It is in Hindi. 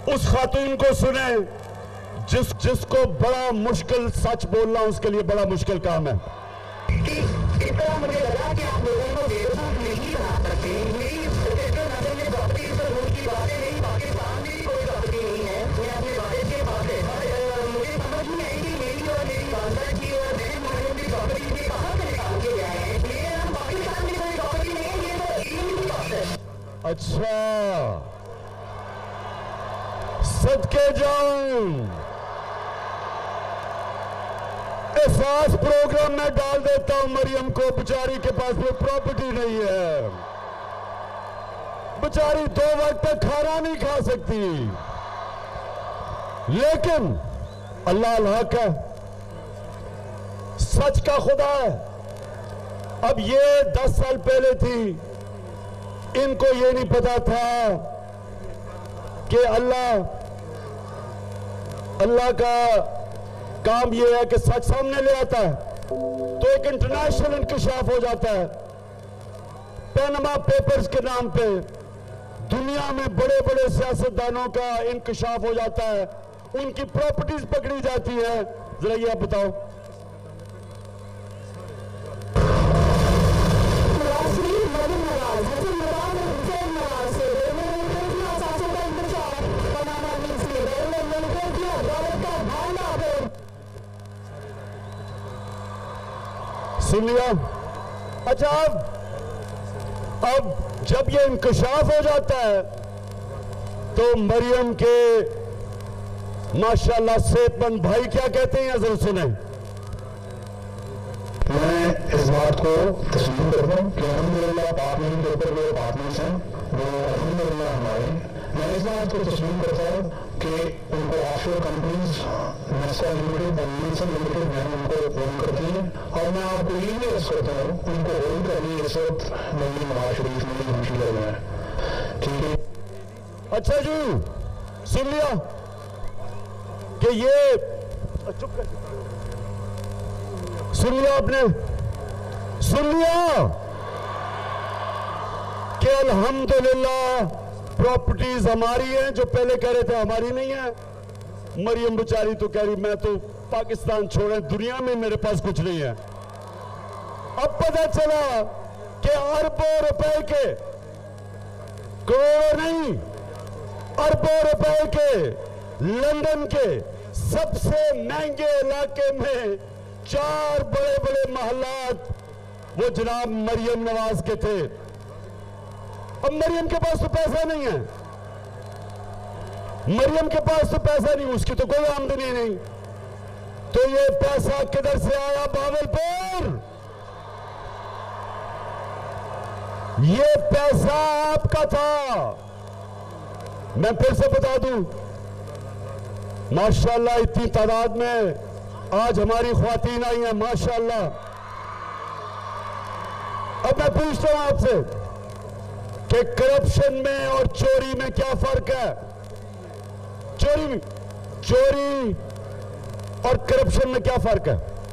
उस खातून को सुने जिसको बड़ा मुश्किल सच बोलना उसके लिए बड़ा मुश्किल काम है। इतना मुझे लगा कि आप लोगों को बेवकूफ नहीं बना सकते। मेरी नजर में प्रॉपर्टी पर उनकी बातें नहीं, पाकिस्तान में कोई प्रॉपर्टी नहीं है। मैं अपने वालिद के पास है, मुझे समझ नहीं आई कि मेरी और मेरी वालदा की और बहन भाइयों की प्रॉपर्टी से कहाँ से निकाल के आए हैं। मेरे यहाँ पाकिस्तान में कोई प्रॉपर्टी नहीं है, ये तो इल्म की बात है। अच्छा, सदके जाऊं, एहसास प्रोग्राम में डाल देता हूं मरियम को। बेचारी के पास कोई प्रॉपर्टी नहीं है, बेचारी 2 वक्त तक खाना नहीं खा सकती, लेकिन अल्लाह हक है, सच का खुदा है। अब ये 10 साल पहले थी, इनको ये नहीं पता था कि अल्लाह का काम यह है कि सच सामने ले आता है तो एक इंटरनेशनल इंकशाफ हो जाता है। पैनामा पेपर्स के नाम पे दुनिया में बड़े बड़े सियासतदानों का इंकशाफ हो जाता है, उनकी प्रॉपर्टीज पकड़ी जाती है। जरा ये आप बताओ। सुन लिया? अच्छा, अब जब ये इंकशाफ हो जाता है तो मरियम के माशाल्लाह सेहतमंद भाई क्या कहते हैं, जरूर सुने। मैं इस बात को तस्लीम करता हूँ कि अल्हम्दुलिल्लाह पार्लियामेंट के ऊपर जो पार्टनर्स हैं वो अल्हम्दुलिल्लाह हमारे। मैं इस बात को तस्लीम करता हूँ कि उनको ऑफशोर कंपनीज नेस्का लिमिटेड और नीलसन लिमिटेड मैंने उनको ओन करती हैं, और मैं आपको ये भी अर्ज करता हूँ उनको होल्ड करनी इस वक्त नबी नवाज शरीफ में मुश्किल है। ठीक है, अच्छा जी, सुन लिया कि ये चुप कर, सुन लिया आपने, सुन लिया कि अल्हम्दुलिल्लाह प्रॉपर्टीज हमारी हैं। जो पहले कह रहे थे हमारी नहीं है, मरियम बेचारी तो कह रही मैं तो पाकिस्तान छोड़े, दुनिया में मेरे पास कुछ नहीं है। अब पता चला कि अरबों रुपए के, करोड़ों नहीं, अरबों रुपए के लंदन के सबसे महंगे इलाके में 4 बड़े बड़े महलात वो जनाब मरियम नवाज के थे। अब मरियम के पास तो पैसा नहीं है, मरियम के पास तो पैसा नहीं, उसकी तो कोई आमदनी नहीं, तो ये पैसा किधर से आया? भावलपुर। ये पैसा आपका था। मैं फिर से बता दूं, माशाल्लाह इतनी तादाद में आज हमारी ख्वातीन आई हैं, माशाल्लाह। अब मैं पूछता हूं आपसे कि करप्शन में और चोरी में क्या फर्क है? चोरी और करप्शन में क्या फर्क है?